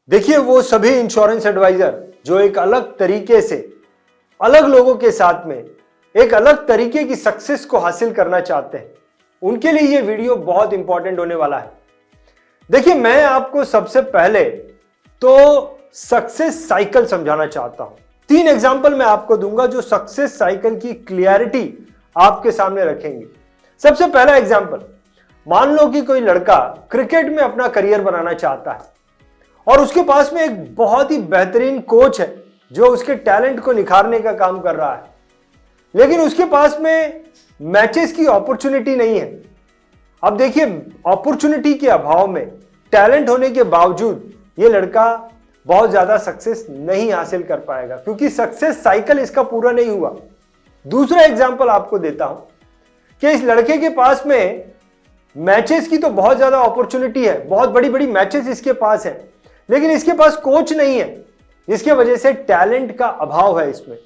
देखिए, वो सभी इंश्योरेंस एडवाइजर जो एक अलग तरीके से अलग लोगों के साथ में एक अलग तरीके की सक्सेस को हासिल करना चाहते हैं, उनके लिए ये वीडियो बहुत इंपॉर्टेंट होने वाला है। देखिए, मैं आपको सबसे पहले तो सक्सेस साइकिल समझाना चाहता हूं। 3 एग्जांपल मैं आपको दूंगा जो सक्सेस साइकिल की क्लियरिटी आपके सामने रखेंगे। सबसे पहला एग्जांपल, मान लो कि कोई लड़का क्रिकेट में अपना करियर बनाना चाहता है और उसके पास में एक बहुत ही बेहतरीन कोच है जो उसके टैलेंट को निखारने का काम कर रहा है, लेकिन उसके पास में मैचेस की अपॉर्चुनिटी नहीं है। अब देखिए, अपॉर्चुनिटी के अभाव में टैलेंट होने के बावजूद ये लड़का बहुत ज्यादा सक्सेस नहीं हासिल कर पाएगा, क्योंकि सक्सेस साइकिल इसका पूरा नहीं हुआ। दूसरा एग्जांपल आपको देता हूं कि इस लड़के के पास में मैचेस की तो बहुत ज्यादा अपॉर्चुनिटी है, बहुत बड़ी बड़ी मैचेस इसके पास है, लेकिन इसके पास कोच नहीं है, जिसकी वजह से टैलेंट का अभाव है इसमें।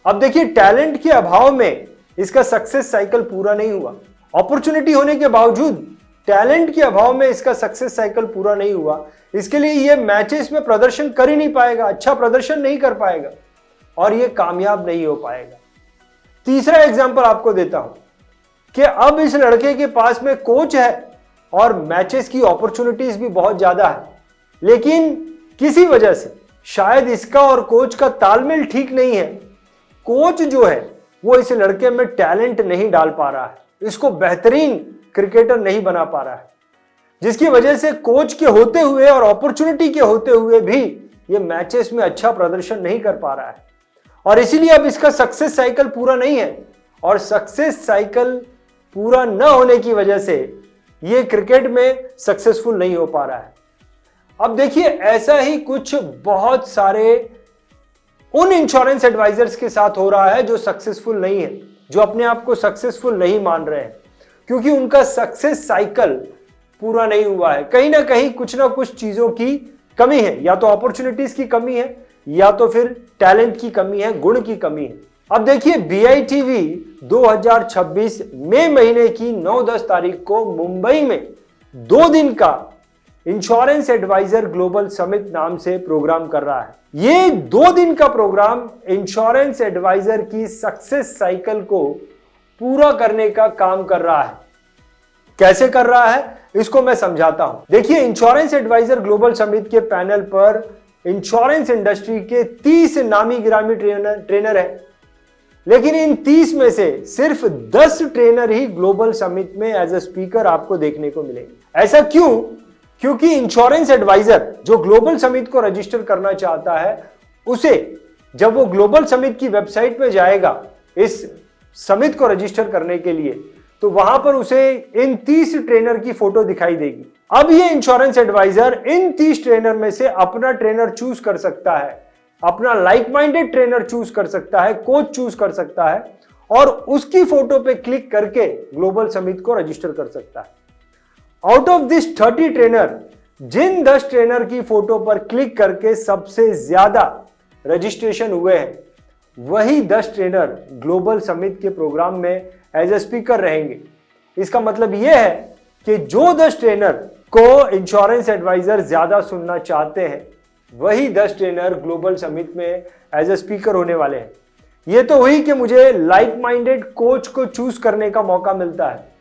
अब देखिए, टैलेंट के अभाव में इसका सक्सेस साइकिल पूरा नहीं हुआ। अपॉर्चुनिटी होने के बावजूद टैलेंट के अभाव में इसका सक्सेस साइकिल पूरा नहीं हुआ। इसके लिए ये मैचेस में प्रदर्शन कर ही नहीं पाएगा, अच्छा प्रदर्शन नहीं कर पाएगा और ये कामयाब नहीं हो पाएगा। तीसरा एग्जांपल आपको देता हूं कि अब इस लड़के के पास में कोच है और मैचेस की अपॉर्चुनिटीज भी बहुत ज्यादा है, लेकिन किसी वजह से शायद इसका और कोच का तालमेल ठीक नहीं है। कोच जो है वो इस लड़के में टैलेंट नहीं डाल पा रहा है, इसको बेहतरीन क्रिकेटर नहीं बना पा रहा है, जिसकी वजह से कोच के होते हुए और अपॉर्चुनिटी के होते हुए भी ये मैचेस में अच्छा प्रदर्शन नहीं कर पा रहा है और इसीलिए अब इसका सक्सेस साइकिल पूरा नहीं है। और सक्सेस साइकिल पूरा न होने की वजह से ये क्रिकेट में सक्सेसफुल नहीं हो पा रहा है। अब देखिए, ऐसा ही कुछ बहुत सारे उन इंश्योरेंस एडवाइजर्स के साथ हो रहा है जो सक्सेसफुल नहीं है, जो अपने आप को सक्सेसफुल नहीं मान रहे हैं, क्योंकि उनका सक्सेस साइकिल पूरा नहीं हुआ है। कहीं ना कहीं कुछ ना कुछ चीजों की कमी है, या तो अपॉर्चुनिटीज की कमी है या तो फिर टैलेंट की कमी है, गुण की कमी है। अब देखिए, BITV 2026 मई महीने की 9-10 तारीख को मुंबई में 2 दिन का इंश्योरेंस एडवाइजर ग्लोबल समिट नाम से प्रोग्राम कर रहा है। ये 2 दिन का प्रोग्राम इंश्योरेंस एडवाइजर की सक्सेस साइकिल को पूरा करने का काम कर रहा है। कैसे कर रहा है इसको मैं समझाता हूं। देखिए, इंश्योरेंस एडवाइजर ग्लोबल समिट के पैनल पर इंश्योरेंस इंडस्ट्री के 30 नामी गिरामी ट्रेनर है, लेकिन इन 30 में से सिर्फ 10 ट्रेनर ही ग्लोबल समिट में एज ए स्पीकर आपको देखने को मिलेंगे। ऐसा क्यों? क्योंकि इंश्योरेंस एडवाइजर जो ग्लोबल समिट को रजिस्टर करना चाहता है, उसे जब वो ग्लोबल समिट की वेबसाइट में जाएगा इस समिट को रजिस्टर करने के लिए, तो वहां पर उसे इन 30 ट्रेनर की फोटो दिखाई देगी। अब ये इंश्योरेंस एडवाइजर इन 30 ट्रेनर में से अपना ट्रेनर चूज कर सकता है, अपना लाइक माइंडेड ट्रेनर चूज कर सकता है, कोच चूज कर सकता है और उसकी फोटो पे क्लिक करके ग्लोबल समिट को रजिस्टर कर सकता है। आउट ऑफ दिस 30 ट्रेनर, जिन 10 ट्रेनर की फोटो पर क्लिक करके सबसे ज्यादा रजिस्ट्रेशन हुए हैं, वही 10 ट्रेनर ग्लोबल समिट के प्रोग्राम में एज ए स्पीकर रहेंगे। इसका मतलब यह है कि जो 10 ट्रेनर को इंश्योरेंस एडवाइजर ज्यादा सुनना चाहते हैं, वही 10 ट्रेनर ग्लोबल समिट में एज ए स्पीकर होने वाले हैं। यह तो हुई कि मुझे लाइक माइंडेड कोच को चूज करने का मौका मिलता है।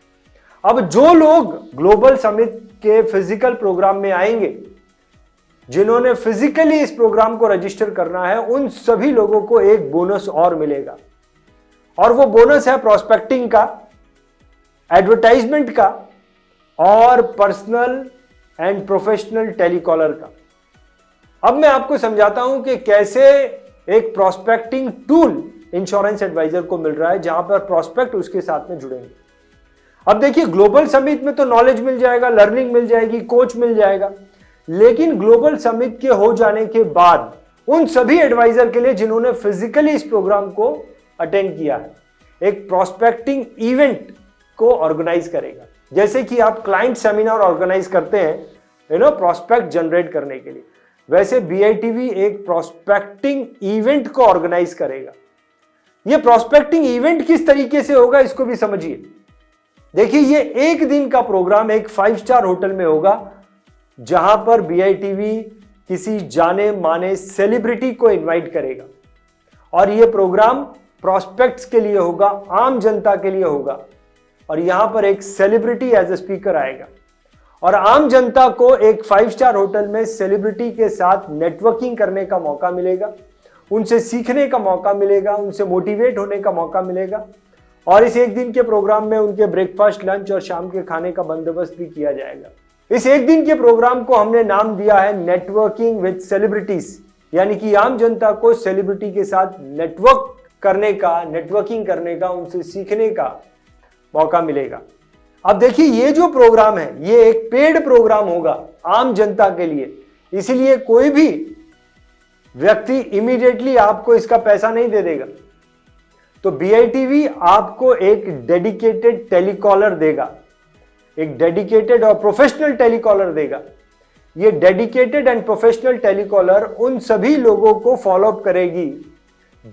अब जो लोग ग्लोबल समिट के फिजिकल प्रोग्राम में आएंगे, जिन्होंने फिजिकली इस प्रोग्राम को रजिस्टर करना है, उन सभी लोगों को एक बोनस और मिलेगा और वो बोनस है प्रोस्पेक्टिंग का, एडवर्टाइजमेंट का और पर्सनल एंड प्रोफेशनल टेलीकॉलर का। अब मैं आपको समझाता हूं कि कैसे एक प्रोस्पेक्टिंग टूल इंश्योरेंस एडवाइजर को मिल रहा है, जहां पर प्रोस्पेक्ट उसके साथ में जुड़ेंगे। अब देखिए, ग्लोबल समिट में तो नॉलेज मिल जाएगा, लर्निंग मिल जाएगी, कोच मिल जाएगा, लेकिन ग्लोबल समिट के हो जाने के बाद उन सभी एडवाइजर के लिए जिन्होंने फिजिकली इस प्रोग्राम को अटेंड किया है, एक प्रोस्पेक्टिंग इवेंट को ऑर्गेनाइज करेगा। जैसे कि आप क्लाइंट सेमिनार ऑर्गेनाइज करते हैं प्रोस्पेक्ट जनरेट करने के लिए, वैसे BITV एक प्रोस्पेक्टिंग इवेंट को ऑर्गेनाइज करेगा। यह प्रोस्पेक्टिंग इवेंट किस तरीके से होगा इसको भी समझिए। देखिए, ये 1 दिन का प्रोग्राम एक 5 स्टार होटल में होगा, जहां पर BITV किसी जाने माने सेलिब्रिटी को इनवाइट करेगा और यह प्रोग्राम प्रोस्पेक्ट्स के लिए होगा, आम जनता के लिए होगा। और यहां पर एक सेलिब्रिटी एज ए स्पीकर आएगा और आम जनता को एक 5 स्टार होटल में सेलिब्रिटी के साथ नेटवर्किंग करने का मौका मिलेगा, उनसे सीखने का मौका मिलेगा, उनसे मोटिवेट होने का मौका मिलेगा। और इस एक दिन के प्रोग्राम में उनके ब्रेकफास्ट, लंच और शाम के खाने का बंदोबस्त भी किया जाएगा। इस एक दिन के प्रोग्राम को हमने नाम दिया है नेटवर्किंग विद सेलिब्रिटीज, यानी कि आम जनता को सेलिब्रिटी के साथ नेटवर्किंग करने का, उनसे सीखने का मौका मिलेगा। अब देखिए, ये जो प्रोग्राम है ये एक पेड प्रोग्राम होगा आम जनता के लिए, इसीलिए कोई भी व्यक्ति इमीडिएटली आपको इसका पैसा नहीं दे देगा। तो BITV आपको एक डेडिकेटेड टेलीकॉलर देगा, एक डेडिकेटेड और प्रोफेशनल टेलीकॉलर देगा। ये डेडिकेटेड एंड प्रोफेशनल टेलीकॉलर उन सभी लोगों को फॉलो अप करेगी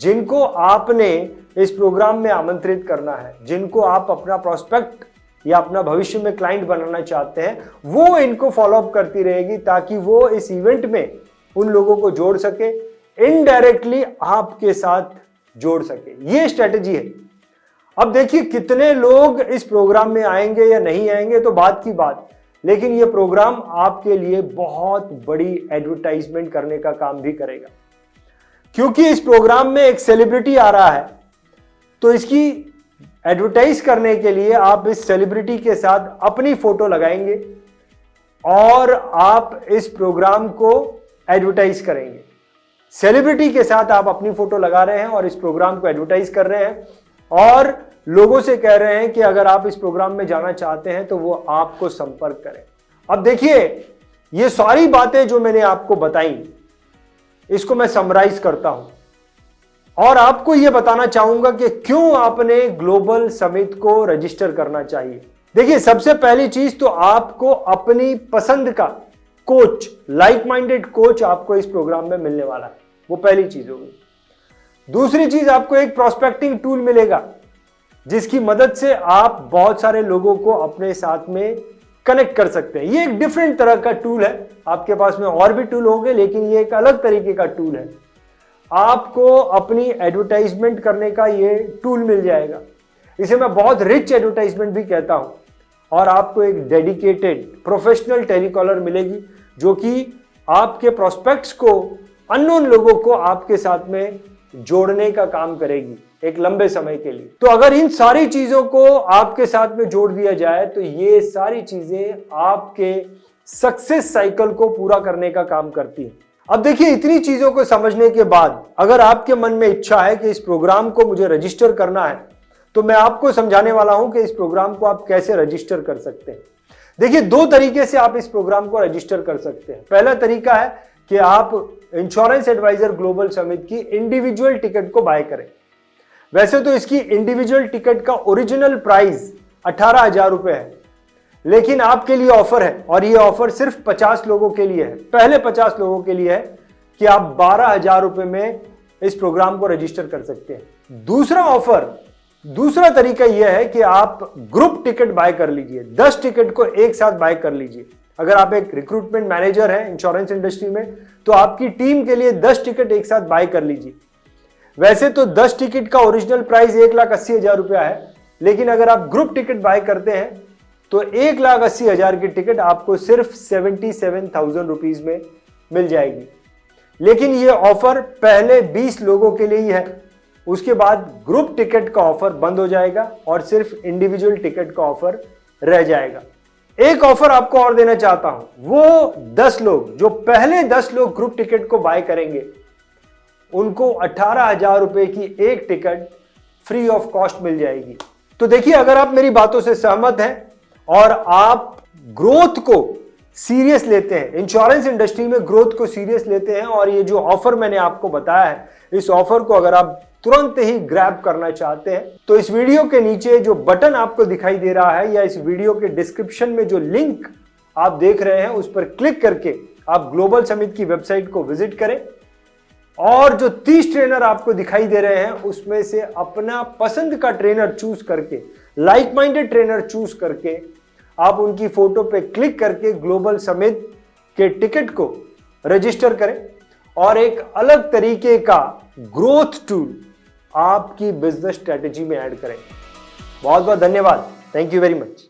जिनको आपने इस प्रोग्राम में आमंत्रित करना है, जिनको आप अपना प्रोस्पेक्ट या अपना भविष्य में क्लाइंट बनाना चाहते हैं, वो इनको फॉलो अप करती रहेगी ताकि वो इस इवेंट में उन लोगों को जोड़ सके, इनडायरेक्टली आपके साथ जोड़ सके। ये स्ट्रेटेजी है। अब देखिए, कितने लोग इस प्रोग्राम में आएंगे या नहीं आएंगे तो बात की बात, लेकिन यह प्रोग्राम आपके लिए बहुत बड़ी एडवर्टाइजमेंट करने का काम भी करेगा, क्योंकि इस प्रोग्राम में एक सेलिब्रिटी आ रहा है। तो इसकी एडवर्टाइज करने के लिए आप इस सेलिब्रिटी के साथ अपनी फोटो लगाएंगे और आप इस प्रोग्राम को एडवर्टाइज करेंगे। सेलिब्रिटी के साथ आप अपनी फोटो लगा रहे हैं और इस प्रोग्राम को एडवर्टाइज कर रहे हैं और लोगों से कह रहे हैं कि अगर आप इस प्रोग्राम में जाना चाहते हैं तो वो आपको संपर्क करें। अब देखिए, ये सारी बातें जो मैंने आपको बताई, इसको मैं समराइज करता हूं और आपको यह बताना चाहूंगा कि क्यों आपने ग्लोबल समिट को रजिस्टर करना चाहिए। देखिए, सबसे पहली चीज तो आपको अपनी पसंद का कोच, लाइक माइंडेड कोच आपको इस प्रोग्राम में मिलने वाला है, वो पहली चीज होगी। दूसरी चीज, आपको एक प्रोस्पेक्टिंग टूल मिलेगा जिसकी मदद से आप बहुत सारे लोगों को अपने साथ में कनेक्ट कर सकते हैं। ये एक डिफरेंट तरह का टूल है, आपके पास में और भी टूल होंगे लेकिन ये एक अलग तरीके का टूल है। आपको अपनी एडवर्टाइजमेंट करने का ये टूल मिल जाएगा, इसे मैं बहुत रिच एडवर्टाइजमेंट भी कहता हूं। और आपको एक डेडिकेटेड प्रोफेशनल टेलीकॉलर मिलेगी जो कि आपके प्रोस्पेक्ट्स को, अननोन लोगों को आपके साथ में जोड़ने का काम करेगी एक लंबे समय के लिए। तो अगर इन सारी चीजों को आपके साथ में जोड़ दिया जाए तो ये सारी चीजें आपके सक्सेस साइकिल को पूरा करने का काम करती है। अब देखिए, इतनी चीजों को समझने के बाद अगर आपके मन में इच्छा है कि इस प्रोग्राम को मुझे रजिस्टर करना है, तो मैं आपको समझाने वाला हूं कि इस प्रोग्राम को आप कैसे रजिस्टर कर सकते हैं। देखिए, 2 तरीके से आप इस प्रोग्राम को रजिस्टर कर सकते हैं। पहला तरीका है कि आप इंश्योरेंस एडवाइजर ग्लोबल समिट की इंडिविजुअल टिकट को बाय करें। वैसे तो इसकी इंडिविजुअल टिकट का ओरिजिनल प्राइस 18,000 रुपए है, लेकिन आपके लिए ऑफर है और यह ऑफर सिर्फ 50 लोगों के लिए है। पहले 50 लोगों के लिए है कि आप 12,000 रुपए में इस प्रोग्राम को रजिस्टर कर सकते हैं। दूसरा तरीका यह है कि आप ग्रुप टिकट बाय कर लीजिए, 10 टिकट को एक साथ बाय कर लीजिए। अगर आप एक रिक्रूटमेंट मैनेजर हैं इंश्योरेंस इंडस्ट्री में, तो आपकी टीम के लिए 10 टिकट एक साथ बाय कर लीजिए। वैसे तो 10 टिकट का ओरिजिनल प्राइस 1,80,000 रुपया है, लेकिन अगर आप ग्रुप टिकट बाय करते हैं तो 1,80,000 की टिकट आपको सिर्फ 77,000 रुपीज में मिल जाएगी। लेकिन यह ऑफर पहले 20 लोगों के लिए ही है, उसके बाद ग्रुप टिकट का ऑफर बंद हो जाएगा और सिर्फ इंडिविजुअल टिकट का ऑफर रह जाएगा। एक ऑफर आपको और देना चाहता हूं, वो 10 लोग, जो पहले 10 लोग ग्रुप टिकट को बाय करेंगे, उनको 18,000 रुपए की एक टिकट फ्री ऑफ कॉस्ट मिल जाएगी। तो देखिए, अगर आप मेरी बातों से सहमत हैं और आप ग्रोथ को सीरियस लेते हैं, इंश्योरेंस इंडस्ट्री में ग्रोथ को सीरियस लेते हैं, और ये जो ऑफर मैंने आपको बताया है, इस ऑफर को अगर आप तुरंत ही ग्रैब करना चाहते हैं, तो इस वीडियो के नीचे जो बटन आपको दिखाई दे रहा है या इस वीडियो के डिस्क्रिप्शन में जो लिंक आप देख रहे हैं, उस पर क्लिक करके आप ग्लोबल समिट की वेबसाइट को विजिट करें और जो 30 ट्रेनर आपको दिखाई दे रहे हैं उसमें से अपना पसंद का ट्रेनर चूज करके, लाइक माइंडेड ट्रेनर चूज करके, आप उनकी फोटो पे क्लिक करके ग्लोबल समिट के टिकट को रजिस्टर करें और एक अलग तरीके का ग्रोथ टूल आपकी बिजनेस स्ट्रेटेजी में ऐड करें। बहुत बहुत धन्यवाद। Thank you very much.